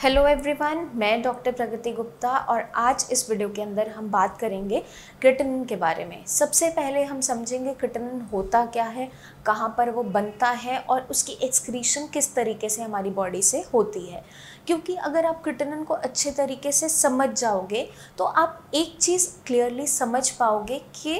Hello everyone, मैं doctor प्रगति गुप्ता और आज इस वीडियो के अंदर हम बात करेंगे क्रिएटिनिन के बारे में। सबसे पहले हम समझेंगे क्रिएटिनिन होता क्या है, कहाँ पर वो बनता है और उसकी एक्सक्रीशन किस तरीके से हमारी बॉडी से होती है। क्योंकि अगर आप क्रिएटिनिन को अच्छे तरीके से समझ जाओगे तो आप एक चीज़ क्लियरली समझ पाओगे कि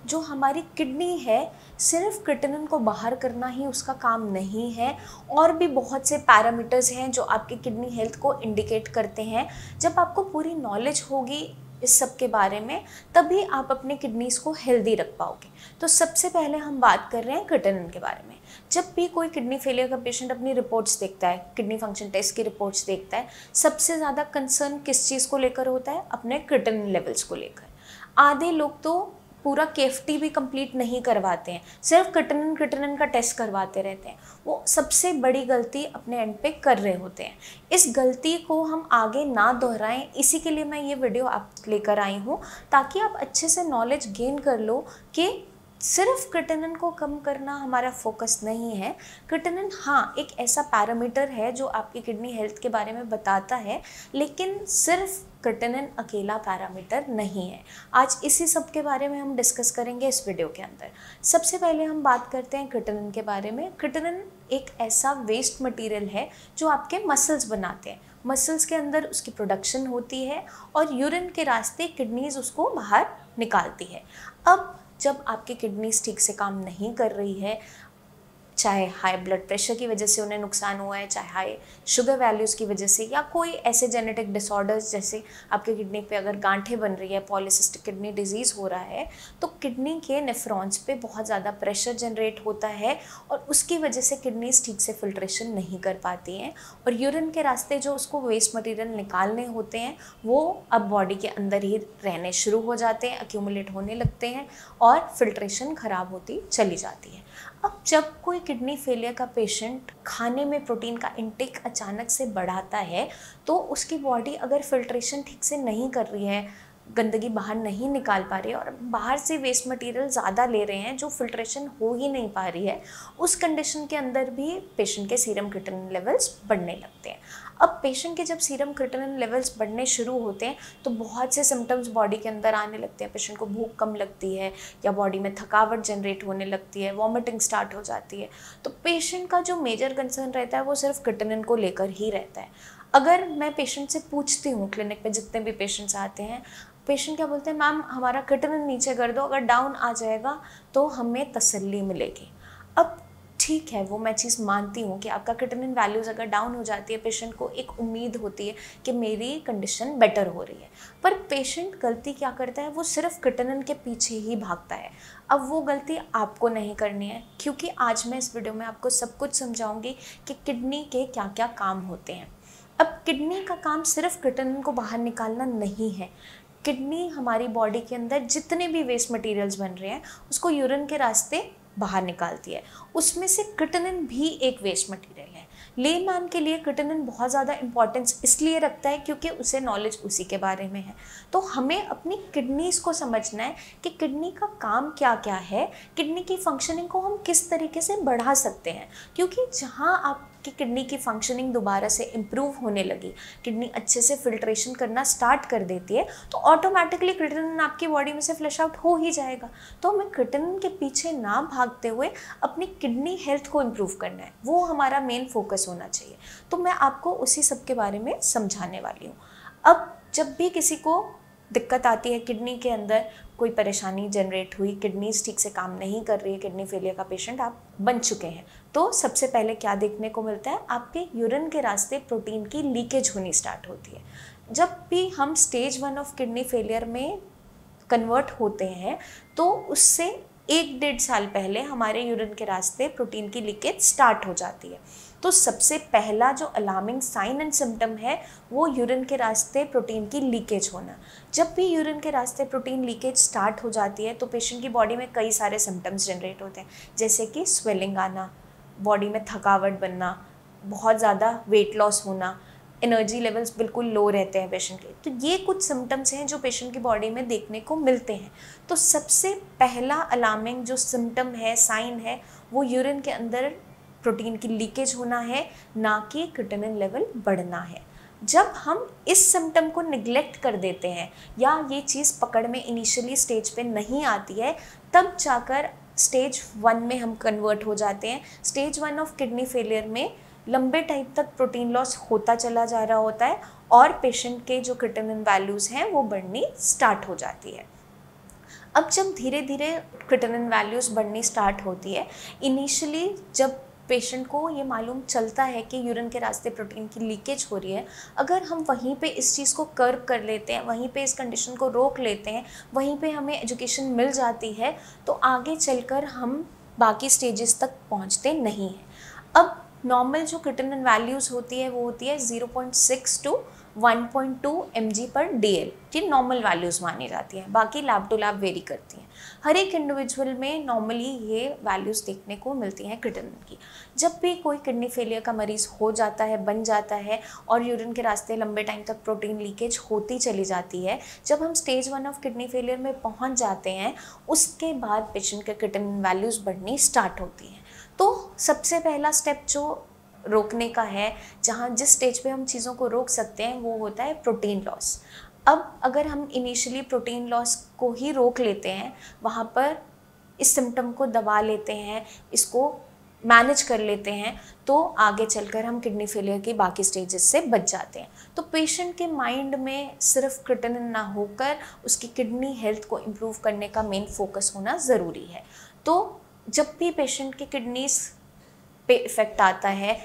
जो हमारी किडनी है सिर्फ क्रिएटिनिन को बाहर करना ही उसका काम नहीं है, और भी बहुत से पैरामीटर्स हैं जो आपकी किडनी हेल्थ को इंडिकेट करते हैं। जब आपको पूरी नॉलेज होगी इस सब के बारे में तभी आप अपने किडनीज को हेल्दी रख पाओगे। तो सबसे पहले हम बात कर रहे हैं क्रिएटिनिन के बारे में। जब भी कोई किडनी फेलियर का पेशेंट अपनी रिपोर्ट्स देखता है, किडनी फंक्शन टेस्ट की रिपोर्ट्स देखता है, सबसे ज़्यादा कंसर्न किस चीज़ को लेकर होता है? अपने क्रिएटिनिन लेवल्स को लेकर। आधे लोग तो पूरा केएफटी भी कंप्लीट नहीं करवाते हैं, सिर्फ क्रिएटिनिन का टेस्ट करवाते रहते हैं। वो सबसे बड़ी गलती अपने एंड पे कर रहे होते हैं। इस गलती को हम आगे ना दोहराएं, इसी के लिए मैं ये वीडियो आप लेकर आई हूँ ताकि आप अच्छे से नॉलेज गेन कर लो कि सिर्फ क्रिएटिनिन को कम करना हमारा फोकस नहीं है। क्रिएटिनिन हाँ एक ऐसा पैरामीटर है जो आपकी किडनी हेल्थ के बारे में बताता है, लेकिन सिर्फ क्रिएटिनिन अकेला पैरामीटर नहीं है। आज इसी सब के बारे में हम डिस्कस करेंगे इस वीडियो के अंदर। सबसे पहले हम बात करते हैं क्रिएटिनिन के बारे में। क्रिएटिनिन एक ऐसा वेस्ट मटेरियल है जो आपके मसल्स बनाते हैं। मसल्स के अंदर उसकी प्रोडक्शन होती है और यूरिन के रास्ते किडनीज उसको बाहर निकालती है। अब जब आपकी किडनीज ठीक से काम नहीं कर रही है, चाहे हाई ब्लड प्रेशर की वजह से उन्हें नुकसान हुआ है, चाहे हाई शुगर वैल्यूज़ की वजह से, या कोई ऐसे जेनेटिक डिसऑर्डर्स जैसे आपके किडनी पे अगर गांठें बन रही है, पॉलीसिस्टिक किडनी डिजीज़ हो रहा है, तो किडनी के नेफ्रॉन्स पे बहुत ज़्यादा प्रेशर जनरेट होता है और उसकी वजह से किडनीज ठीक से फिल्ट्रेशन नहीं कर पाती हैं और यूरिन के रास्ते जो उसको वेस्ट मटीरियल निकालने होते हैं वो अब बॉडी के अंदर ही रहने शुरू हो जाते हैं, एक्यूमुलेट होने लगते हैं और फिल्ट्रेशन ख़राब होती चली जाती है। अब जब कोई किडनी फेलियर का पेशेंट खाने में प्रोटीन का इंटेक अचानक से बढ़ाता है तो उसकी बॉडी अगर फिल्ट्रेशन ठीक से नहीं कर रही है, गंदगी बाहर नहीं निकाल पा रही है और बाहर से वेस्ट मटेरियल ज़्यादा ले रहे हैं जो फिल्ट्रेशन हो ही नहीं पा रही है, उस कंडीशन के अंदर भी पेशेंट के सीरम क्रिएटिनिन लेवल्स बढ़ने लगते हैं। अब पेशेंट के जब सीरम क्रिएटिनिन लेवल्स बढ़ने शुरू होते हैं तो बहुत से सिम्टम्स बॉडी के अंदर आने लगते हैं। पेशेंट को भूख कम लगती है या बॉडी में थकावट जनरेट होने लगती है, वॉमिटिंग स्टार्ट हो जाती है। तो पेशेंट का जो मेजर कंसर्न रहता है वो सिर्फ क्रिएटिनिन को लेकर ही रहता है। अगर मैं पेशेंट से पूछती हूँ, क्लिनिक में जितने भी पेशेंट्स आते हैं, पेशेंट क्या बोलते हैं? मैम हमारा क्रिएटिनिन नीचे कर दो, अगर डाउन आ जाएगा तो हमें तसल्ली मिलेगी। अब ठीक है, वो मैं चीज़ मानती हूँ कि आपका क्रिएटिनिन वैल्यूज़ अगर डाउन हो जाती है, पेशेंट को एक उम्मीद होती है कि मेरी कंडीशन बेटर हो रही है। पर पेशेंट गलती क्या करता है? वो सिर्फ क्रिएटिनिन के पीछे ही भागता है। अब वो गलती आपको नहीं करनी है, क्योंकि आज मैं इस वीडियो में आपको सब कुछ समझाऊंगी कि किडनी के क्या क्या काम होते हैं। अब किडनी का काम सिर्फ क्रिएटिनिन को बाहर निकालना नहीं है। किडनी हमारी बॉडी के अंदर जितने भी वेस्ट मटेरियल्स बन रहे हैं उसको यूरिन के रास्ते बाहर निकालती है। उसमें से क्रिएटिनिन भी एक वेस्ट मटेरियल है। लेमैन के लिए क्रिएटिनिन बहुत ज़्यादा इंपॉर्टेंस इसलिए रखता है क्योंकि उसे नॉलेज उसी के बारे में है। तो हमें अपनी किडनीज को समझना है कि किडनी का काम क्या क्या है, किडनी की फंक्शनिंग को हम किस तरीके से बढ़ा सकते हैं। क्योंकि जहाँ आपकी किडनी की फंक्शनिंग दोबारा से इम्प्रूव होने लगी, किडनी अच्छे से फिल्ट्रेशन करना स्टार्ट कर देती है, तो ऑटोमेटिकली क्रिएटिनिन आपकी बॉडी में से फ्लश आउट हो ही जाएगा। तो हमें क्रिएटिनिन के पीछे ना भागते हुए अपनी किडनी हेल्थ को इम्प्रूव करना है, वो हमारा मेन फोकस होना चाहिए। तो मैं आपको उसी सब के बारे में समझाने वाली हूँ। अब जब भी किसी को दिक्कत आती है, किडनी के अंदर कोई परेशानी जनरेट हुई, किडनीज ठीक से काम नहीं कर रही है, किडनी फेलियर का पेशेंट आप बन चुके हैं, तो सबसे पहले क्या देखने को मिलता है? आपके यूरिन के रास्ते प्रोटीन की लीकेज होनी स्टार्ट होती है। जब भी हम स्टेज 1 ऑफ किडनी फेलियर में कन्वर्ट होते हैं तो उससे 1-1.5 साल पहले हमारे यूरिन के रास्ते प्रोटीन की लीकेज स्टार्ट हो जाती है। तो सबसे पहला जो अलार्मिंग साइन एंड सिम्टम है वो यूरिन के रास्ते प्रोटीन की लीकेज होना। जब भी यूरिन के रास्ते प्रोटीन लीकेज स्टार्ट हो जाती है तो पेशेंट की बॉडी में कई सारे सिम्टम्स जनरेट होते हैं, जैसे कि स्वेलिंग आना, बॉडी में थकावट बनना, बहुत ज़्यादा वेट लॉस होना, एनर्जी लेवल्स बिल्कुल लो रहते हैं पेशेंट के। तो ये कुछ सिम्टम्स हैं जो पेशेंट की बॉडी में देखने को मिलते हैं। तो सबसे पहला अलार्मिंग जो सिम्टम है, साइन है, वो यूरिन के अंदर प्रोटीन की लीकेज होना है, ना कि क्रिएटिनिन लेवल बढ़ना है। जब हम इस सिम्टम को निगलेक्ट कर देते हैं या ये चीज़ पकड़ में इनिशियली स्टेज पे नहीं आती है, तब जाकर स्टेज 1 में हम कन्वर्ट हो जाते हैं। स्टेज 1 ऑफ किडनी फेलियर में लंबे टाइम तक प्रोटीन लॉस होता चला जा रहा होता है और पेशेंट के जो क्रिएटिनिन वैल्यूज़ हैं वो बढ़नी स्टार्ट हो जाती है। अब जब धीरे धीरे क्रिएटिनिन वैल्यूज़ बढ़नी स्टार्ट होती है, इनिशियली जब पेशेंट को ये मालूम चलता है कि यूरिन के रास्ते प्रोटीन की लीकेज हो रही है, अगर हम वहीं पे इस चीज़ को कर्व कर लेते हैं, वहीं पे इस कंडीशन को रोक लेते हैं, वहीं पे हमें एजुकेशन मिल जाती है, तो आगे चलकर हम बाकी स्टेजेस तक पहुंचते नहीं हैं। अब नॉर्मल जो क्रिएटिनिन वैल्यूज़ होती है वो होती है 0.6 टू 1.2 mg/dl, ये नॉर्मल वैल्यूज़ मानी जाती हैं। बाकी लैब टू लैब वेरी करती हैं। हर एक इंडिविजुअल में नॉर्मली ये वैल्यूज़ देखने को मिलती हैं क्रिएटिनिन की। जब भी कोई किडनी फेलियर का मरीज़ हो जाता है, बन जाता है और यूरिन के रास्ते लंबे टाइम तक प्रोटीन लीकेज होती चली जाती है, जब हम स्टेज 1 ऑफ किडनी फेलियर में पहुंच जाते हैं, उसके बाद पेशेंट के क्रिएटिनिन वैल्यूज़ बढ़नी स्टार्ट होती हैं। तो सबसे पहला स्टेप जो रोकने का है, जहाँ जिस स्टेज पे हम चीज़ों को रोक सकते हैं, वो होता है प्रोटीन लॉस। अब अगर हम इनिशियली प्रोटीन लॉस को ही रोक लेते हैं, वहाँ पर इस सिम्टम को दबा लेते हैं, इसको मैनेज कर लेते हैं, तो आगे चलकर हम किडनी फेलियर की बाकी स्टेजेस से बच जाते हैं। तो पेशेंट के माइंड में सिर्फ क्रिएटिनिन ना होकर उसकी किडनी हेल्थ को इम्प्रूव करने का मेन फोकस होना ज़रूरी है। तो जब भी पेशेंट की किडनीज पे इफ़ेक्ट आता है,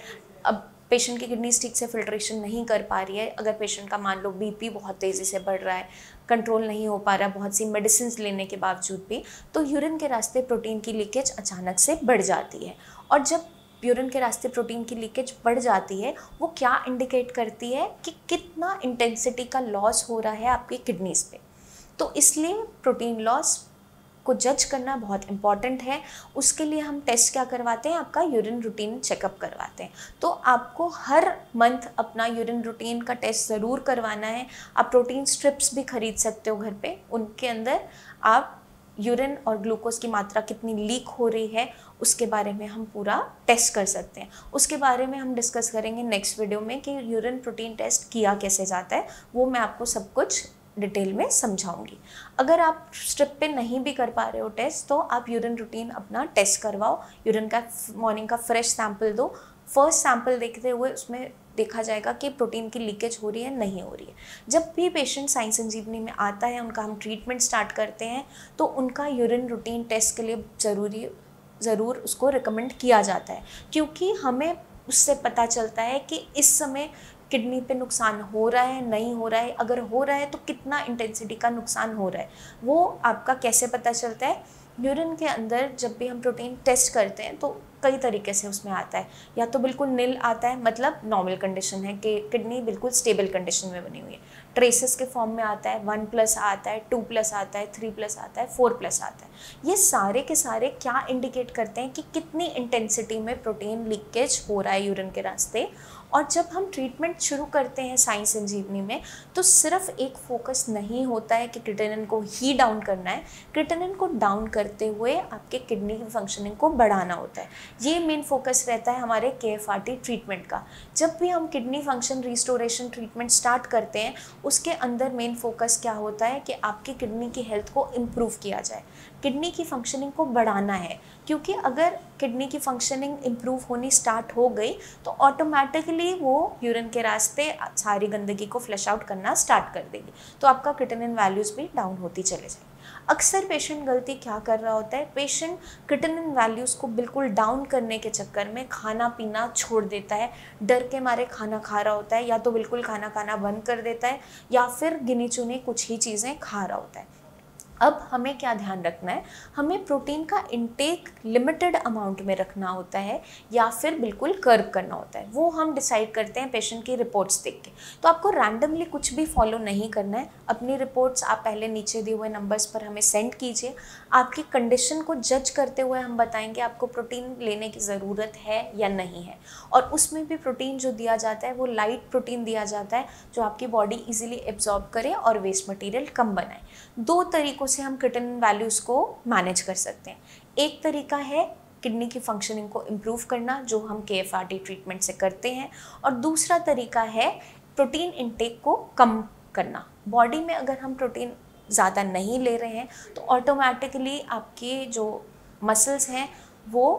अब पेशेंट की किडनीज ठीक से फिल्ट्रेशन नहीं कर पा रही है, अगर पेशेंट का मान लो बीपी बहुत तेज़ी से बढ़ रहा है, कंट्रोल नहीं हो पा रहा बहुत सी मेडिसिन लेने के बावजूद भी, तो यूरिन के रास्ते प्रोटीन की लीकेज अचानक से बढ़ जाती है। और जब यूरिन के रास्ते प्रोटीन की लीकेज बढ़ जाती है, वो क्या इंडिकेट करती है कि कितना इंटेंसिटी का लॉस हो रहा है आपकी किडनीज पे। तो इसलिए प्रोटीन लॉस को जज करना बहुत इम्पॉर्टेंट है। उसके लिए हम टेस्ट क्या करवाते हैं, आपका यूरिन रूटीन चेकअप करवाते हैं। तो आपको हर मंथ अपना यूरिन रूटीन का टेस्ट ज़रूर करवाना है। आप प्रोटीन स्ट्रिप्स भी खरीद सकते हो घर पे, उनके अंदर आप यूरिन और ग्लूकोज की मात्रा कितनी लीक हो रही है उसके बारे में हम पूरा टेस्ट कर सकते हैं। उसके बारे में हम डिस्कस करेंगे नेक्स्ट वीडियो में कि यूरिन प्रोटीन टेस्ट किया कैसे जाता है, वो मैं आपको सब कुछ डिटेल में समझाऊंगी। अगर आप स्ट्रिप पे नहीं भी कर पा रहे हो टेस्ट, तो आप यूरिन रूटीन अपना टेस्ट करवाओ। यूरिन का मॉर्निंग का फ्रेश सैंपल दो। फर्स्ट सैंपल देखते हुए उसमें देखा जाएगा कि प्रोटीन की लीकेज हो रही है नहीं हो रही है। जब भी पेशेंट साई संजीवनी में आता है, उनका हम ट्रीटमेंट स्टार्ट करते हैं, तो उनका यूरिन रूटीन टेस्ट के लिए ज़रूर उसको रिकमेंड किया जाता है, क्योंकि हमें उससे पता चलता है कि इस समय किडनी पे नुकसान हो रहा है नहीं हो रहा है, अगर हो रहा है तो कितना इंटेंसिटी का नुकसान हो रहा है। वो आपका कैसे पता चलता है, यूरिन के अंदर जब भी हम प्रोटीन टेस्ट करते हैं तो कई तरीके से उसमें आता है। या तो बिल्कुल नील आता है, मतलब नॉर्मल कंडीशन है कि किडनी बिल्कुल स्टेबल कंडीशन में बनी हुई है। ट्रेसेस के फॉर्म में आता है, 1+ आता है, 2+ आता है, 3+ आता है, 4+ आता है। ये सारे के सारे क्या इंडिकेट करते हैं कि कितनी इंटेंसिटी में प्रोटीन लीकेज हो रहा है यूरिन के रास्ते। और जब हम ट्रीटमेंट शुरू करते हैं साई संजीवनी में, तो सिर्फ एक फोकस नहीं होता है कि क्रिएटिनिन को ही डाउन करना है। क्रिएटिनिन को डाउन करते हुए आपके किडनी की फंक्शनिंग को बढ़ाना होता है। ये मेन फोकस रहता है हमारे KFRT ट्रीटमेंट का। जब भी हम kidney function restoration treatment start करते हैं, उसके अंदर मेन फोकस क्या होता है कि आपकी किडनी की हेल्थ को इम्प्रूव किया जाए, किडनी की फंक्शनिंग को बढ़ाना है। क्योंकि अगर किडनी की फंक्शनिंग इम्प्रूव होनी स्टार्ट हो गई तो ऑटोमेटिकली वो यूरिन के रास्ते सारी गंदगी को फ्लश आउट करना स्टार्ट कर देगी, तो आपका क्रिएटिनिन वैल्यूज़ भी डाउन होती चले जाएगी। अक्सर पेशेंट गलती क्या कर रहा होता है, पेशेंट क्रिएटिनिन वैल्यूज़ को बिल्कुल डाउन करने के चक्कर में खाना पीना छोड़ देता है। डर के मारे खाना खा रहा होता है, या तो बिल्कुल खाना खाना बंद कर देता है, या फिर गिनी चुनी कुछ ही चीज़ें खा रहा होता है। अब हमें क्या ध्यान रखना है, हमें प्रोटीन का इंटेक लिमिटेड अमाउंट में रखना होता है या फिर बिल्कुल कर्व करना होता है। वो हम डिसाइड करते हैं पेशेंट की रिपोर्ट्स देख के। तो आपको रैंडमली कुछ भी फॉलो नहीं करना है। अपनी रिपोर्ट्स आप पहले नीचे दिए हुए नंबर्स पर हमें सेंड कीजिए। आपकी कंडीशन को जज करते हुए हम बताएंगे आपको प्रोटीन लेने की ज़रूरत है या नहीं है। और उसमें भी प्रोटीन जो दिया जाता है वो लाइट प्रोटीन दिया जाता है, जो आपकी बॉडी ईजिली एब्जॉर्ब करे और वेस्ट मटीरियल कम बनाए। दो तरीकों से हम क्रिएटिनिन वैल्यूज़ को मैनेज कर सकते हैं। एक तरीका है किडनी की फंक्शनिंग को इम्प्रूव करना, जो हम KFRT ट्रीटमेंट से करते हैं, और दूसरा तरीका है प्रोटीन इंटेक को कम करना। बॉडी में अगर हम प्रोटीन ज़्यादा नहीं ले रहे हैं तो ऑटोमेटिकली आपके जो मसल्स हैं वो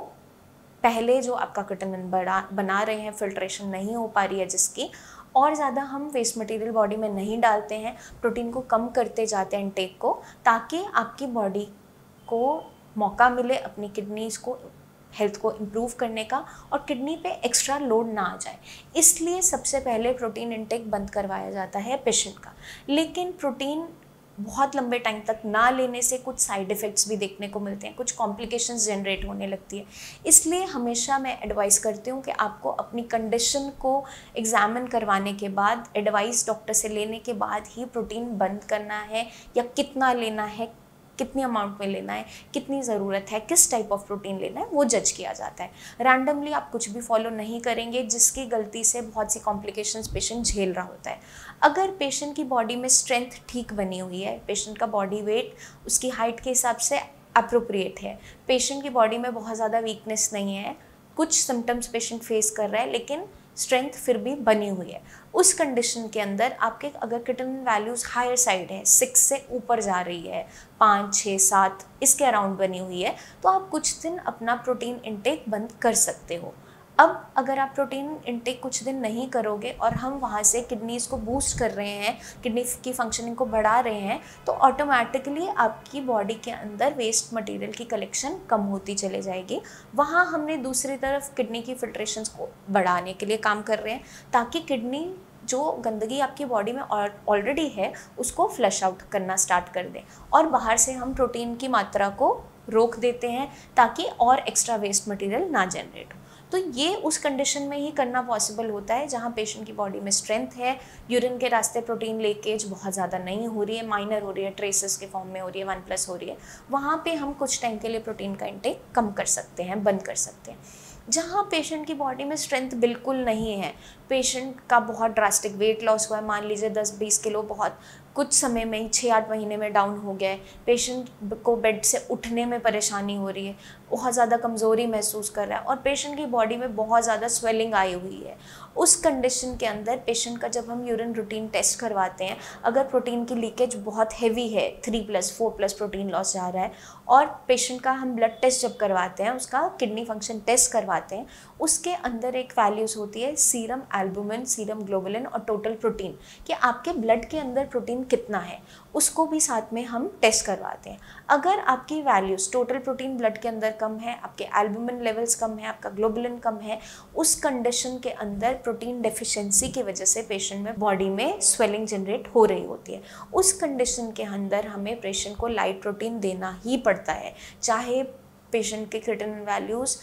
पहले जो आपका क्रिएटिनिन बना रहे हैं, फिल्ट्रेशन नहीं हो पा रही है जिसकी, और ज़्यादा हम वेस्ट मटेरियल बॉडी में नहीं डालते हैं, प्रोटीन को कम करते जाते हैं इंटेक को, ताकि आपकी बॉडी को मौका मिले अपनी किडनीज़ को हेल्थ को इम्प्रूव करने का और किडनी पे एक्स्ट्रा लोड ना आ जाए। इसलिए सबसे पहले प्रोटीन इंटेक बंद करवाया जाता है पेशेंट का। लेकिन प्रोटीन बहुत लंबे टाइम तक ना लेने से कुछ साइड इफ़ेक्ट्स भी देखने को मिलते हैं, कुछ कॉम्प्लिकेशंस जनरेट होने लगती है। इसलिए हमेशा मैं एडवाइस करती हूँ कि आपको अपनी कंडीशन को एग्जामिन करवाने के बाद, एडवाइस डॉक्टर से लेने के बाद ही प्रोटीन बंद करना है, या कितना लेना है, कितनी अमाउंट में लेना है, कितनी ज़रूरत है, किस टाइप ऑफ प्रोटीन लेना है, वो जज किया जाता है। रैंडमली आप कुछ भी फॉलो नहीं करेंगे, जिसकी गलती से बहुत सी कॉम्प्लिकेशंस पेशेंट झेल रहा होता है। अगर पेशेंट की बॉडी में स्ट्रेंथ ठीक बनी हुई है, पेशेंट का बॉडी वेट उसकी हाइट के हिसाब से अप्रोप्रिएट है, पेशेंट की बॉडी में बहुत ज़्यादा वीकनेस नहीं है, कुछ सिम्टम्स पेशेंट फेस कर रहा है लेकिन स्ट्रेंथ फिर भी बनी हुई है, उस कंडीशन के अंदर आपके अगर क्रिएटिनिन वैल्यूज़ हायर साइड है, 6 से ऊपर जा रही है, 5, 6, 7 इसके अराउंड बनी हुई है, तो आप कुछ दिन अपना प्रोटीन इंटेक बंद कर सकते हो। अब अगर आप प्रोटीन इंटेक कुछ दिन नहीं करोगे और हम वहाँ से किडनीज़ को बूस्ट कर रहे हैं, किडनी की फंक्शनिंग को बढ़ा रहे हैं, तो ऑटोमेटिकली आपकी बॉडी के अंदर वेस्ट मटेरियल की कलेक्शन कम होती चले जाएगी। वहाँ हमने दूसरी तरफ किडनी की फिल्ट्रेशंस को बढ़ाने के लिए काम कर रहे हैं, ताकि किडनी जो गंदगी आपकी बॉडी में ऑलरेडी है उसको फ्लश आउट करना स्टार्ट कर दें, और बाहर से हम प्रोटीन की मात्रा को रोक देते हैं ताकि और एक्स्ट्रा वेस्ट मटेरियल ना जनरेट हो। तो ये उस कंडीशन में ही करना पॉसिबल होता है जहाँ पेशेंट की बॉडी में स्ट्रेंथ है, यूरिन के रास्ते प्रोटीन लीकेज बहुत ज़्यादा नहीं हो रही है, माइनर हो रही है, ट्रेसेस के फॉर्म में हो रही है, 1+ हो रही है, वहाँ पे हम कुछ टाइम के लिए प्रोटीन का इंटेक कम कर सकते हैं, बंद कर सकते हैं। जहाँ पेशेंट की बॉडी में स्ट्रेंथ बिल्कुल नहीं है, पेशेंट का बहुत ड्रास्टिक वेट लॉस हुआ है, मान लीजिए 10-20 किलो बहुत कुछ समय में ही 6-8 महीने में डाउन हो गया है, पेशेंट को बेड से उठने में परेशानी हो रही है, बहुत ज़्यादा कमज़ोरी महसूस कर रहा है, और पेशेंट की बॉडी में बहुत ज़्यादा स्वेलिंग आई हुई है, उस कंडीशन के अंदर पेशेंट का जब हम यूरिन रूटीन टेस्ट करवाते हैं, अगर प्रोटीन की लीकेज बहुत हैवी है, 3+, 4+ प्रोटीन लॉस जा रहा है, और पेशेंट का हम ब्लड टेस्ट जब करवाते हैं, उसका किडनी फंक्शन टेस्ट करवाते हैं, उसके अंदर एक वैल्यूज़ होती है सीरम एल्बुमिन, सीरम ग्लोबुलिन और टोटल प्रोटीन, कि आपके ब्लड के अंदर प्रोटीन कितना है, उसको भी साथ में हम टेस्ट करवाते हैं। अगर आपकी वैल्यूज़ टोटल प्रोटीन ब्लड के अंदर कम है, आपके एल्बुमिन लेवल्स कम है, आपका ग्लोबुलिन कम है, उस कंडीशन के अंदर प्रोटीन डेफिशिएंसी की वजह से पेशेंट में बॉडी में स्वेलिंग जनरेट हो रही होती है। उस कंडीशन के अंदर हमें पेशेंट को लाइट प्रोटीन देना ही पड़ता है, चाहे पेशेंट के क्रिएटिनिन वैल्यूज़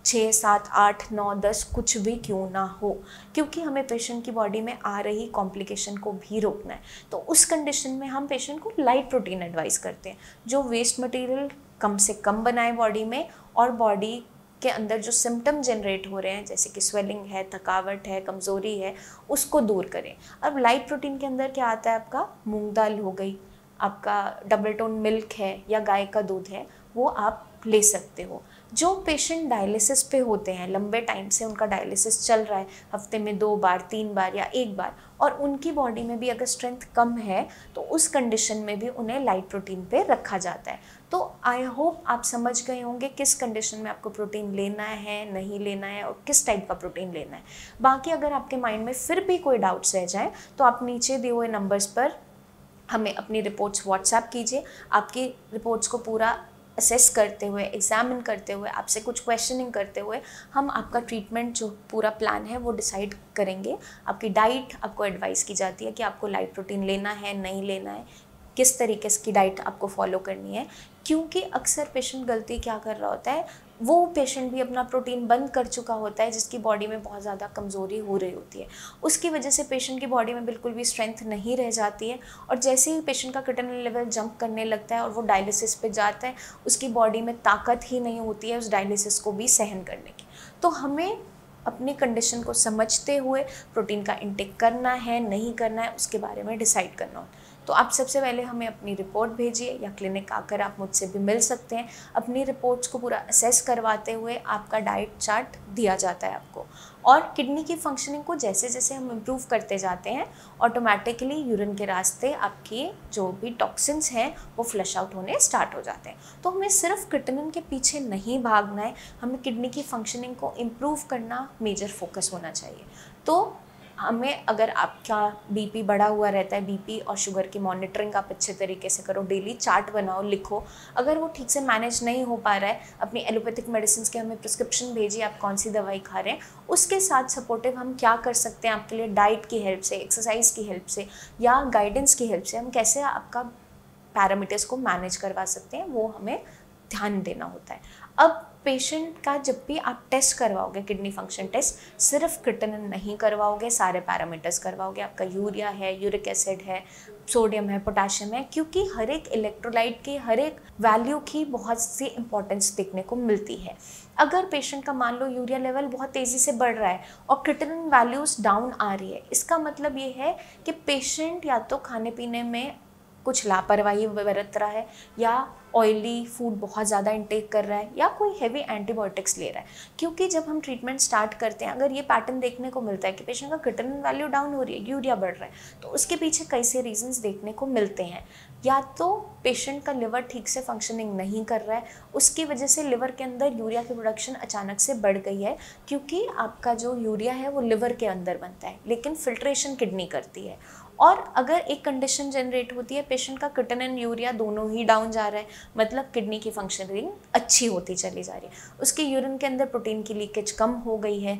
6, 7, 8, 9, 10 कुछ भी क्यों ना हो, क्योंकि हमें पेशेंट की बॉडी में आ रही कॉम्प्लिकेशन को भी रोकना है। तो उस कंडीशन में हम पेशेंट को लाइट प्रोटीन एडवाइस करते हैं, जो वेस्ट मटेरियल कम से कम बनाए बॉडी में, और बॉडी के अंदर जो सिम्टम जनरेट हो रहे हैं जैसे कि स्वेलिंग है, थकावट है, कमज़ोरी है, उसको दूर करें। अब लाइट प्रोटीन के अंदर क्या आता है, आपका मूंग दाल हो गई, आपका डबल टोन मिल्क है या गाय का दूध है, वो आप ले सकते हो। जो पेशेंट डायलिसिस पे होते हैं, लंबे टाइम से उनका डायलिसिस चल रहा है, हफ्ते में 2 बार, 3 बार या 1 बार, और उनकी बॉडी में भी अगर स्ट्रेंथ कम है, तो उस कंडीशन में भी उन्हें लाइट प्रोटीन पे रखा जाता है। तो आई होप आप समझ गए होंगे किस कंडीशन में आपको प्रोटीन लेना है, नहीं लेना है, और किस टाइप का प्रोटीन लेना है। बाकी अगर आपके माइंड में फिर भी कोई डाउट्स रह जाए तो आप नीचे दिए हुए नंबर्स पर हमें अपनी रिपोर्ट्स व्हाट्सएप कीजिए। आपकी रिपोर्ट्स को पूरा असेस करते हुए, एग्जामिन करते हुए, आपसे कुछ क्वेश्चनिंग करते हुए हम आपका ट्रीटमेंट जो पूरा प्लान है वो डिसाइड करेंगे। आपकी डाइट आपको एडवाइस की जाती है कि आपको लाइट प्रोटीन लेना है, नहीं लेना है, किस तरीके की डाइट आपको फॉलो करनी है, क्योंकि अक्सर पेशेंट गलती क्या कर रहा होता है, वो पेशेंट भी अपना प्रोटीन बंद कर चुका होता है जिसकी बॉडी में बहुत ज़्यादा कमज़ोरी हो रही होती है, उसकी वजह से पेशेंट की बॉडी में बिल्कुल भी स्ट्रेंथ नहीं रह जाती है, और जैसे ही पेशेंट का क्रिएटिनिन लेवल जंप करने लगता है और वो डायलिसिस पे जाता है, उसकी बॉडी में ताकत ही नहीं होती है उस डायलिसिस को भी सहन करने की। तो हमें अपनी कंडीशन को समझते हुए प्रोटीन का इंटेक करना है, नहीं करना है, उसके बारे में डिसाइड करना हो। तो आप सबसे पहले हमें अपनी रिपोर्ट भेजिए या क्लिनिक आकर आप मुझसे भी मिल सकते हैं। अपनी रिपोर्ट्स को पूरा असेस करवाते हुए आपका डाइट चार्ट दिया जाता है आपको। और किडनी की फंक्शनिंग को जैसे जैसे हम इम्प्रूव करते जाते हैं ऑटोमेटिकली यूरिन के रास्ते आपकी जो भी टॉक्सिन्स हैं वो फ्लश आउट होने स्टार्ट हो जाते हैं। तो हमें सिर्फ क्रिएटिनिन के पीछे नहीं भागना है, हमें किडनी की फंक्शनिंग को इम्प्रूव करना मेजर फोकस होना चाहिए। तो हमें, अगर आपका बीपी बढ़ा हुआ रहता है, बीपी और शुगर की मॉनिटरिंग आप अच्छे तरीके से करो, डेली चार्ट बनाओ, लिखो। अगर वो ठीक से मैनेज नहीं हो पा रहा है, अपनी एलोपैथिक मेडिसिन के हमें प्रिस्क्रिप्शन भेजिए, आप कौन सी दवाई खा रहे हैं। उसके साथ सपोर्टिव हम क्या कर सकते हैं आपके लिए, डाइट की हेल्प से, एक्सरसाइज की हेल्प से या गाइडेंस की हेल्प से हम कैसे आपका पैरामीटर्स को मैनेज करवा सकते हैं, वो हमें ध्यान देना होता है। अब पेशेंट का जब भी आप टेस्ट करवाओगे, किडनी फंक्शन टेस्ट, सिर्फ क्रिएटिनिन नहीं करवाओगे, सारे पैरामीटर्स करवाओगे। आपका यूरिया है, यूरिक एसिड है, सोडियम है, पोटेशियम है, क्योंकि हर एक इलेक्ट्रोलाइट की, हर एक वैल्यू की बहुत सी इंपॉर्टेंस देखने को मिलती है। अगर पेशेंट का मान लो यूरिया लेवल बहुत तेज़ी से बढ़ रहा है और क्रिएटिनिन वैल्यूज़ डाउन आ रही है, इसका मतलब ये है कि पेशेंट या तो खाने पीने में कुछ लापरवाही बरत रहा है, या ऑयली फूड बहुत ज़्यादा इंटेक कर रहा है, या कोई हेवी एंटीबायोटिक्स ले रहा है। क्योंकि जब हम ट्रीटमेंट स्टार्ट करते हैं, अगर ये पैटर्न देखने को मिलता है कि पेशेंट का क्रिएटिनिन वैल्यू डाउन हो रही है, यूरिया बढ़ रहा है, तो उसके पीछे कई से रीजंस देखने को मिलते हैं। या तो पेशेंट का लिवर ठीक से फंक्शनिंग नहीं कर रहा है, उसकी वजह से लिवर के अंदर यूरिया की प्रोडक्शन अचानक से बढ़ गई है, क्योंकि आपका जो यूरिया है वो लिवर के अंदर बनता है, लेकिन फिल्ट्रेशन किडनी करती है। और अगर एक कंडीशन जनरेट होती है, पेशेंट का क्रिएटिनिन यूरिया दोनों ही डाउन जा रहा है, मतलब किडनी की फंक्शनिंग अच्छी होती चली जा रही है, उसके यूरिन के अंदर प्रोटीन की लीकेज कम हो गई है,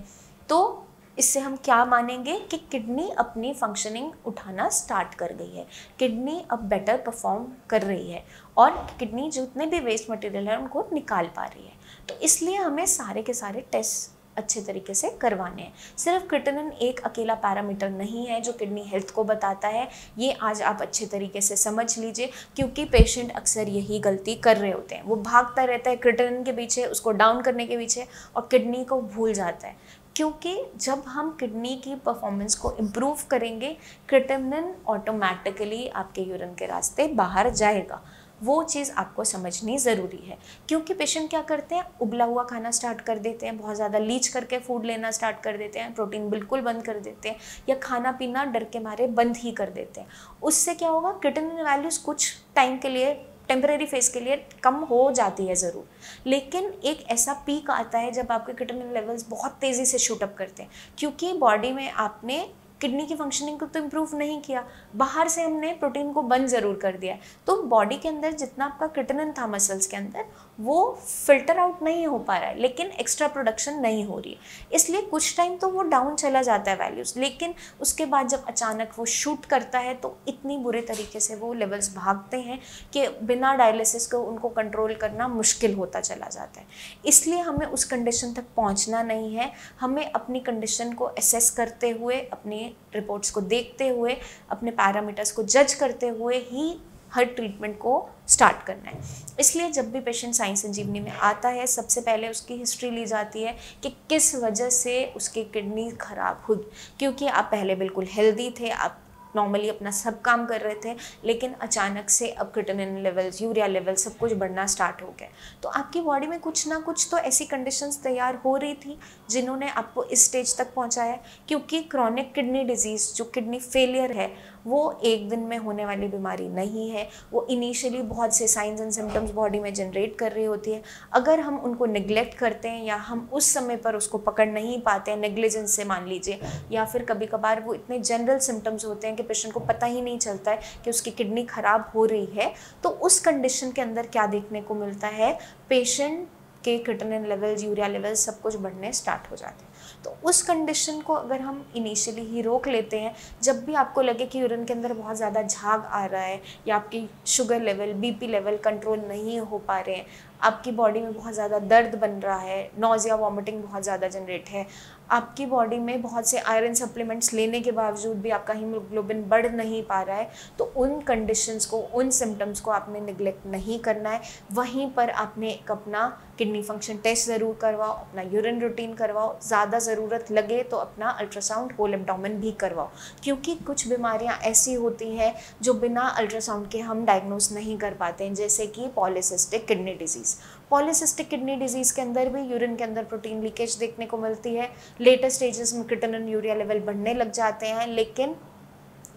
तो इससे हम क्या मानेंगे कि किडनी अपनी फंक्शनिंग उठाना स्टार्ट कर गई है, किडनी अब बेटर परफॉर्म कर रही है और किडनी जितने भी वेस्ट मटेरियल है उनको निकाल पा रही है। तो इसलिए हमें सारे के सारे टेस्ट अच्छे तरीके से करवाने हैं। सिर्फ क्रिएटिनिन एक अकेला पैरामीटर नहीं है जो किडनी हेल्थ को बताता है, ये आज आप अच्छे तरीके से समझ लीजिए, क्योंकि पेशेंट अक्सर यही गलती कर रहे होते हैं। वो भागता रहता है क्रिएटिनिन के पीछे, उसको डाउन करने के पीछे, और किडनी को भूल जाता है। क्योंकि जब हम किडनी की परफॉर्मेंस को इम्प्रूव करेंगे, क्रिएटिनिन ऑटोमेटिकली आपके यूरिन के रास्ते बाहर जाएगा। वो चीज़ आपको समझनी ज़रूरी है, क्योंकि पेशेंट क्या करते हैं, उबला हुआ खाना स्टार्ट कर देते हैं, बहुत ज़्यादा लीच करके फूड लेना स्टार्ट कर देते हैं, प्रोटीन बिल्कुल बंद कर देते हैं, या खाना पीना डर के मारे बंद ही कर देते हैं। उससे क्या होगा, क्रिएटिनिन वैल्यूज़ कुछ टाइम के लिए, टेम्परेरी फेज के लिए कम हो जाती है ज़रूर, लेकिन एक ऐसा पीक आता है जब आपके क्रिएटिनिन लेवल्स बहुत तेज़ी से शूट अप करते हैं, क्योंकि बॉडी में आपने किडनी की फंक्शनिंग को तो इम्प्रूव नहीं किया, बाहर से हमने प्रोटीन को बंद ज़रूर कर दिया, तो बॉडी के अंदर जितना आपका क्रिएटिनिन था मसल्स के अंदर, वो फिल्टर आउट नहीं हो पा रहा है, लेकिन एक्स्ट्रा प्रोडक्शन नहीं हो रही है, इसलिए कुछ टाइम तो वो डाउन चला जाता है वैल्यूज़, लेकिन उसके बाद जब अचानक वो शूट करता है तो इतनी बुरे तरीके से वो लेवल्स भागते हैं कि बिना डायलिसिस को उनको कंट्रोल करना मुश्किल होता चला जाता है। इसलिए हमें उस कंडीशन तक पहुंचना नहीं है, हमें अपनी कंडीशन को असेस करते हुए, अपनी रिपोर्ट्स को देखते हुए, अपने पैरामीटर्स को जज करते हुए ही हर ट्रीटमेंट को स्टार्ट करना है। इसलिए जब भी पेशेंट साई संजीवनी में आता है, सबसे पहले उसकी हिस्ट्री ली जाती है कि किस वजह से उसकी किडनी खराब हुई, क्योंकि आप पहले बिल्कुल हेल्दी थे, आप नॉर्मली अपना सब काम कर रहे थे, लेकिन अचानक से अब क्रिएटिनिन लेवल्स, यूरिया लेवल सब कुछ बढ़ना स्टार्ट हो गया, तो आपकी बॉडी में कुछ ना कुछ तो ऐसी कंडीशंस तैयार हो रही थी जिन्होंने आपको इस स्टेज तक पहुंचाया। क्योंकि क्रॉनिक किडनी डिजीज़, जो किडनी फेलियर है, वो एक दिन में होने वाली बीमारी नहीं है, वो इनिशियली बहुत से साइंस एंड सिम्टम्स बॉडी में जनरेट कर रही होती है। अगर हम उनको निगलेक्ट करते हैं या हम उस समय पर उसको पकड़ नहीं पाते हैं, नेग्लिजेंस से मान लीजिए, या फिर कभी कभार वो इतने जनरल सिम्टम्स होते हैं कि पेशेंट को पता ही नहीं चलता है कि उसकी किडनी खराब हो रही है, तो उस कंडीशन के अंदर क्या देखने को मिलता है, पेशेंट के क्रिएटिनिन लेवल्स, यूरिया लेवल्स सब कुछ बढ़ने स्टार्ट हो जाते हैं। तो उस कंडीशन को अगर हम इनिशियली ही रोक लेते हैं, जब भी आपको लगे कि यूरिन के अंदर बहुत ज़्यादा झाग आ रहा है या आपकी sugar level, BP level control नहीं हो पा रहे हैं, आपकी बॉडी में बहुत ज़्यादा दर्द बन रहा है, नॉजिया वॉमिटिंग बहुत ज़्यादा जनरेट है, आपकी बॉडी में बहुत से आयरन सप्लीमेंट्स लेने के बावजूद भी आपका हीमोग्लोबिन बढ़ नहीं पा रहा है, तो उन कंडीशंस को, उन सिम्टम्स को आपने निगलेक्ट नहीं करना है। वहीं पर आपने एक अपना किडनी फंक्शन टेस्ट ज़रूर करवाओ, अपना यूरिन रूटीन करवाओ, ज़्यादा ज़रूरत लगे तो अपना अल्ट्रासाउंड होल एब्डोमेन भी करवाओ, क्योंकि कुछ बीमारियां ऐसी होती हैं जो बिना अल्ट्रासाउंड के हम डायग्नोस नहीं कर पाते हैं, जैसे कि polycystic kidney disease. Polycystic kidney disease के अंदर भी यूरिन के अंदर प्रोटीन लीकेज देखने को मिलती है। लेटर स्टेजेस में क्रिएटिनिन यूरिया लेवल बढ़ने लग जाते हैं, लेकिन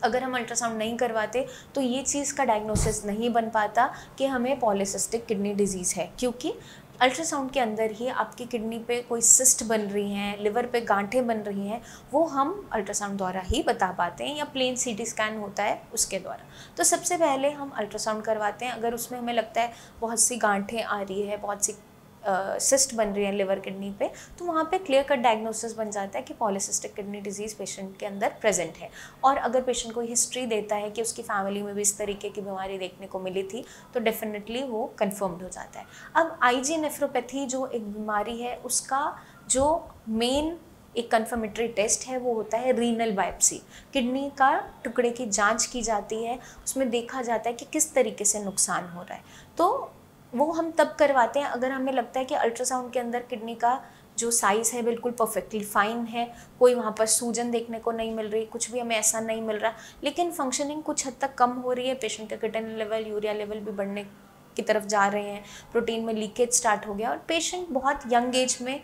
अगर हम अल्ट्रासाउंड नहीं करवाते तो ये चीज़ का डायग्नोसिस नहीं बन पाता कि हमें पॉलीसिस्टिक किडनी डिजीज़ है, क्योंकि अल्ट्रासाउंड के अंदर ही आपकी किडनी पे कोई सिस्ट बन रही हैं, लिवर पे गांठें बन रही हैं, वो हम अल्ट्रासाउंड द्वारा ही बता पाते हैं, या प्लेन सीटी स्कैन होता है उसके द्वारा। तो सबसे पहले हम अल्ट्रासाउंड करवाते हैं। अगर उसमें हमें लगता है बहुत सी गांठें आ रही है, बहुत सी सिस्ट बन रही है लिवर किडनी पे, तो वहाँ पे क्लियर कट डायग्नोसिस बन जाता है कि पॉलीसिस्टिक किडनी डिजीज़ पेशेंट के अंदर प्रेजेंट है। और अगर पेशेंट को हिस्ट्री देता है कि उसकी फैमिली में भी इस तरीके की बीमारी देखने को मिली थी, तो डेफिनेटली वो कन्फर्म्ड हो जाता है। अब आईजी नेफ्रोपैथी जो एक बीमारी है, उसका जो मेन एक कन्फर्मेटरी टेस्ट है वो होता है रीनल बायोप्सी। किडनी का टुकड़े की जांच की जाती है, उसमें देखा जाता है कि किस तरीके से नुकसान हो रहा है। तो वो हम तब करवाते हैं अगर हमें लगता है कि अल्ट्रासाउंड के अंदर किडनी का जो साइज़ है बिल्कुल परफेक्टली फाइन है, कोई वहाँ पर सूजन देखने को नहीं मिल रही, कुछ भी हमें ऐसा नहीं मिल रहा, लेकिन फंक्शनिंग कुछ हद तक कम हो रही है, पेशेंट का क्रिएटिनिन लेवल, यूरिया लेवल भी बढ़ने की तरफ जा रहे हैं, प्रोटीन में लीकेज स्टार्ट हो गया, और पेशेंट बहुत यंग एज में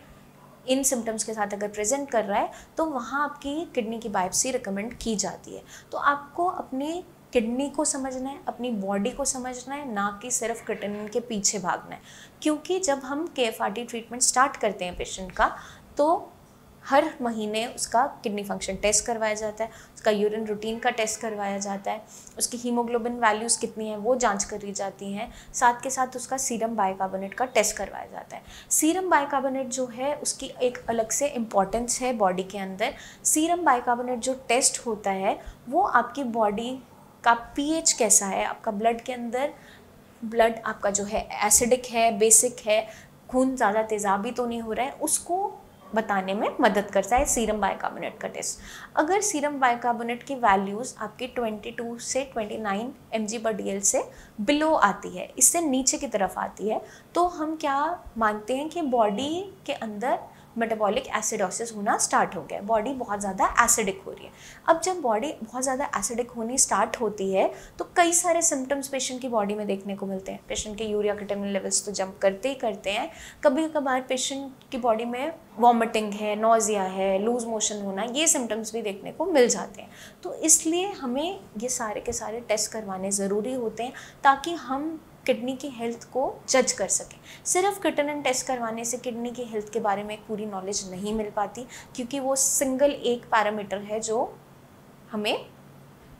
इन सिम्टम्स के साथ अगर प्रेजेंट कर रहा है, तो वहाँ आपकी किडनी की बायोप्सी रिकमेंड की जाती है। तो आपको अपनी किडनी को समझना है, अपनी बॉडी को समझना है, ना कि सिर्फ क्रिएटिनिन के पीछे भागना है। क्योंकि जब हम KFRT ट्रीटमेंट स्टार्ट करते हैं पेशेंट का, तो हर महीने उसका किडनी फंक्शन टेस्ट करवाया जाता है, उसका यूरिन रूटीन का टेस्ट करवाया जाता है, उसकी हीमोग्लोबिन वैल्यूज़ कितनी है वो जांच करी जाती हैं, साथ के साथ उसका सीरम बाइकार्बोनेट का टेस्ट करवाया जाता है। सीरम बाइकार्बोनेट जो है उसकी एक अलग से इम्पॉर्टेंस है बॉडी के अंदर। सीरम बाइकार्बोनेट जो टेस्ट होता है वो आपकी बॉडी का पीएच कैसा है, आपका ब्लड के अंदर ब्लड आपका जो है एसिडिक है, बेसिक है, खून ज़्यादा तेज़ाबी तो नहीं हो रहा है, उसको बताने में मदद करता है सीरम बाइकार्बोनेट का टेस्ट। अगर सीरम बाइकार्बोनेट की वैल्यूज़ आपकी 22 से 29 mg/dl से बिलो आती है, इससे नीचे की तरफ आती है, तो हम क्या मानते हैं कि बॉडी के अंदर मेटाबॉलिक एसिडोसिस होना स्टार्ट हो गया, बॉडी बहुत ज़्यादा एसिडिक हो रही है। अब जब बॉडी बहुत ज़्यादा एसिडिक होनी स्टार्ट होती है तो कई सारे सिम्टम्स पेशेंट की बॉडी में देखने को मिलते हैं। पेशेंट के यूरिया क्रिएटिनिन लेवल्स तो जंप करते ही करते हैं, कभी कभार पेशेंट की बॉडी में वॉमिटिंग है, नॉजिया है, लूज मोशन होना, ये सिम्टम्स भी देखने को मिल जाते हैं। तो इसलिए हमें ये सारे के सारे टेस्ट करवाने ज़रूरी होते हैं ताकि हम किडनी की हेल्थ को जज कर सकें। सिर्फ क्रिएटिनिन टेस्ट करवाने से किडनी की हेल्थ के बारे में पूरी नॉलेज नहीं मिल पाती, क्योंकि वो सिंगल एक पैरामीटर है जो हमें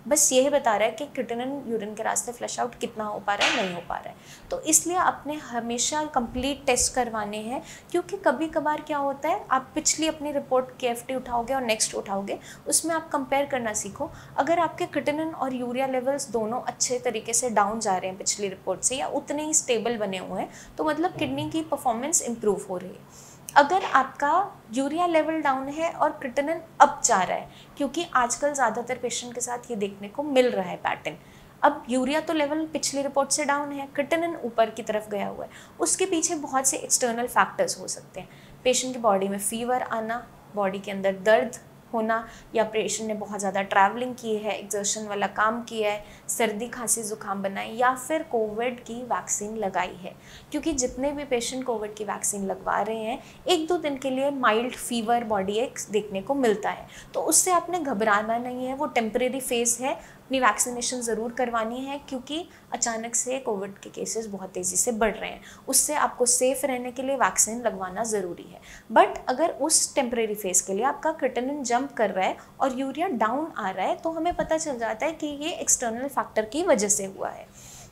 बस यही बता रहा है कि क्रिएटिनिन यूरिन के रास्ते फ्लश आउट कितना हो पा रहा है, नहीं हो पा रहा है। तो इसलिए आपने हमेशा कंप्लीट टेस्ट करवाने हैं, क्योंकि कभी कभार क्या होता है, आप पिछली अपनी रिपोर्ट KFT उठाओगे और नेक्स्ट उठाओगे, उसमें आप कंपेयर करना सीखो। अगर आपके क्रिएटिनिन और यूरिया लेवल्स दोनों अच्छे तरीके से डाउन जा रहे हैं पिछली रिपोर्ट से, या उतने ही स्टेबल बने हुए हैं, तो मतलब किडनी की परफॉर्मेंस इम्प्रूव हो रही है। अगर आपका यूरिया लेवल डाउन है और क्रिएटिनिन अप जा रहा है, क्योंकि आजकल ज़्यादातर पेशेंट के साथ ये देखने को मिल रहा है पैटर्न, अब यूरिया तो लेवल पिछली रिपोर्ट से डाउन है, क्रिएटिनिन ऊपर की तरफ गया हुआ है, उसके पीछे बहुत से एक्सटर्नल फैक्टर्स हो सकते हैं। पेशेंट की बॉडी में फीवर आना, बॉडी के अंदर दर्द होना, या पेशेंट ने बहुत ज़्यादा ट्रैवलिंग की है, एक्सर्शन वाला काम किया है, सर्दी खांसी जुकाम बनाए, या फिर कोविड की वैक्सीन लगाई है। क्योंकि जितने भी पेशेंट कोविड की वैक्सीन लगवा रहे हैं, 1-2 दिन के लिए माइल्ड फीवर बॉडी एक्स देखने को मिलता है, तो उससे आपने घबराना नहीं है, वो टेम्परेरी फेज़ है। अपनी वैक्सीनेशन ज़रूर करवानी है, क्योंकि अचानक से कोविड के केसेस बहुत तेज़ी से बढ़ रहे हैं, उससे आपको सेफ़ रहने के लिए वैक्सीन लगवाना ज़रूरी है। बट अगर उस टेम्परेरी फेज़ के लिए आपका क्रिएटिनिन जंप कर रहा है और यूरिया डाउन आ रहा है, तो हमें पता चल जाता है कि ये एक्सटर्नल फैक्टर की वजह से हुआ है।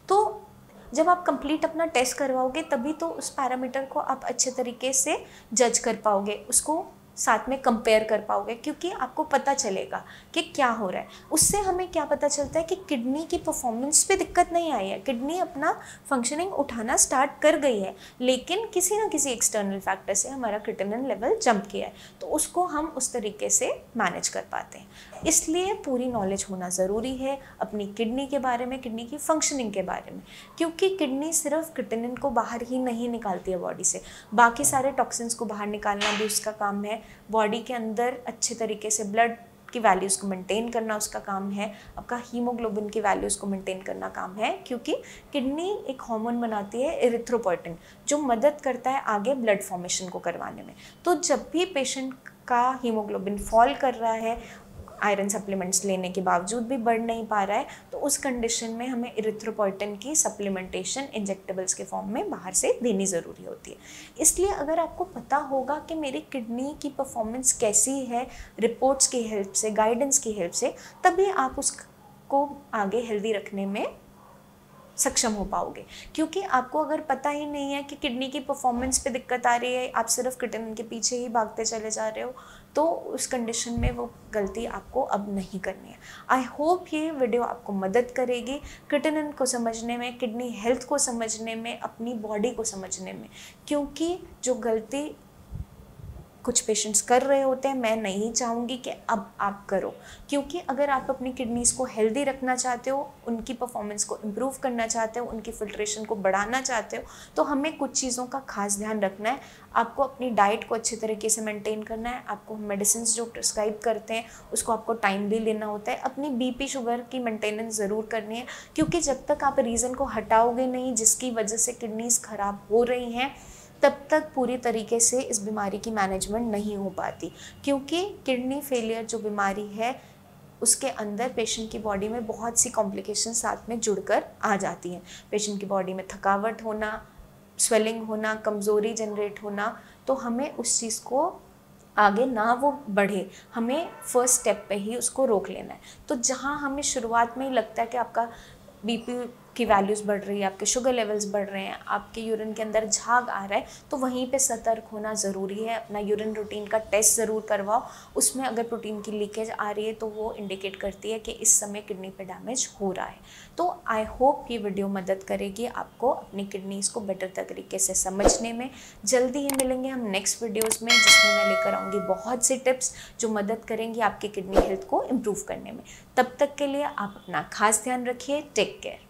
तो जब आप कंप्लीट अपना टेस्ट करवाओगे, तभी तो उस पैरामीटर को आप अच्छे तरीके से जज कर पाओगे, उसको साथ में कंपेयर कर पाओगे, क्योंकि आपको पता चलेगा कि क्या हो रहा है। उससे हमें क्या पता चलता है कि किडनी की परफॉर्मेंस पे दिक्कत नहीं आई है, किडनी अपना फंक्शनिंग उठाना स्टार्ट कर गई है, लेकिन किसी ना किसी एक्सटर्नल फैक्टर से हमारा क्रिएटिनिन लेवल जंप किया है, तो उसको हम उस तरीके से मैनेज कर पाते हैं। इसलिए पूरी नॉलेज होना ज़रूरी है अपनी किडनी के बारे में, किडनी की फंक्शनिंग के बारे में, क्योंकि किडनी सिर्फ क्रिएटिनिन को बाहर ही नहीं निकालती है बॉडी से, बाकी सारे टॉक्सिन्स को बाहर निकालना भी उसका काम है। बॉडी के अंदर अच्छे तरीके से ब्लड की वैल्यूज़ को मेंटेन करना उसका काम है, आपका हीमोग्लोबिन की वैल्यूज़ को मेंटेन करना काम है, क्योंकि किडनी एक हार्मोन बनाती है एरिथ्रोपोइटिन, जो मदद करता है आगे ब्लड फॉर्मेशन को करवाने में। तो जब भी पेशेंट का हीमोग्लोबिन फॉल कर रहा है, आयरन सप्लीमेंट्स लेने के बावजूद भी बढ़ नहीं पा रहा है, तो उस कंडीशन में हमें इरिथ्रोपोइटिन की सप्लीमेंटेशन इंजेक्टेबल्स के फॉर्म में बाहर से देनी ज़रूरी होती है। इसलिए अगर आपको पता होगा कि मेरी किडनी की परफॉर्मेंस कैसी है, रिपोर्ट्स की हेल्प से, गाइडेंस की हेल्प से, तभी आप उसको आगे हेल्दी रखने में सक्षम हो पाओगे। क्योंकि आपको अगर पता ही नहीं है कि किडनी की परफॉर्मेंस पे दिक्कत आ रही है, आप सिर्फ क्रिएटिनिन के पीछे ही भागते चले जा रहे हो, तो उस कंडीशन में वो गलती आपको अब नहीं करनी है। आई होप ये वीडियो आपको मदद करेगी क्रिएटिनिन को समझने में, किडनी हेल्थ को समझने में, अपनी बॉडी को समझने में, क्योंकि जो गलती कुछ पेशेंट्स कर रहे होते हैं, मैं नहीं चाहूँगी कि अब आप करो। क्योंकि अगर आप अपनी किडनीज़ को हेल्दी रखना चाहते हो, उनकी परफॉर्मेंस को इम्प्रूव करना चाहते हो, उनकी फिल्ट्रेशन को बढ़ाना चाहते हो, तो हमें कुछ चीज़ों का खास ध्यान रखना है। आपको अपनी डाइट को अच्छे तरीके से मेंटेन करना है, आपको मेडिसिन जो प्रिस्क्राइब करते हैं उसको आपको टाइमली लेना होता है, अपनी बीपी शुगर की मेंटेनेंस ज़रूर करनी है, क्योंकि जब तक आप रीज़न को हटाओगे नहीं जिसकी वजह से किडनीज़ ख़राब हो रही हैं, तब तक पूरी तरीके से इस बीमारी की मैनेजमेंट नहीं हो पाती। क्योंकि किडनी फेलियर जो बीमारी है, उसके अंदर पेशेंट की बॉडी में बहुत सी कॉम्प्लिकेशन साथ में जुड़कर आ जाती हैं। पेशेंट की बॉडी में थकावट होना, स्वेलिंग होना, कमज़ोरी जनरेट होना, तो हमें उस चीज़ को आगे ना वो बढ़े, हमें फर्स्ट स्टेप पे ही उसको रोक लेना है। तो जहाँ हमें शुरुआत में ही लगता है कि आपका बीपी की वैल्यूज़ बढ़ रही है, आपके शुगर लेवल्स बढ़ रहे हैं, आपके यूरिन के अंदर झाग आ रहा है, तो वहीं पे सतर्क होना ज़रूरी है। अपना यूरिन रूटीन का टेस्ट ज़रूर करवाओ, उसमें अगर प्रोटीन की लीकेज आ रही है तो वो इंडिकेट करती है कि इस समय किडनी पे डैमेज हो रहा है। तो आई होप ये वीडियो मदद करेगी आपको अपनी किडनीज़ को बेटर तरीके से समझने में। जल्दी ही मिलेंगे हम नेक्स्ट वीडियोज़ में, जिसमें मैं लेकर आऊँगी बहुत सी टिप्स जो मदद करेंगी आपकी किडनी हेल्थ को इम्प्रूव करने में। तब तक के लिए आप अपना खास ध्यान रखिए। Take care.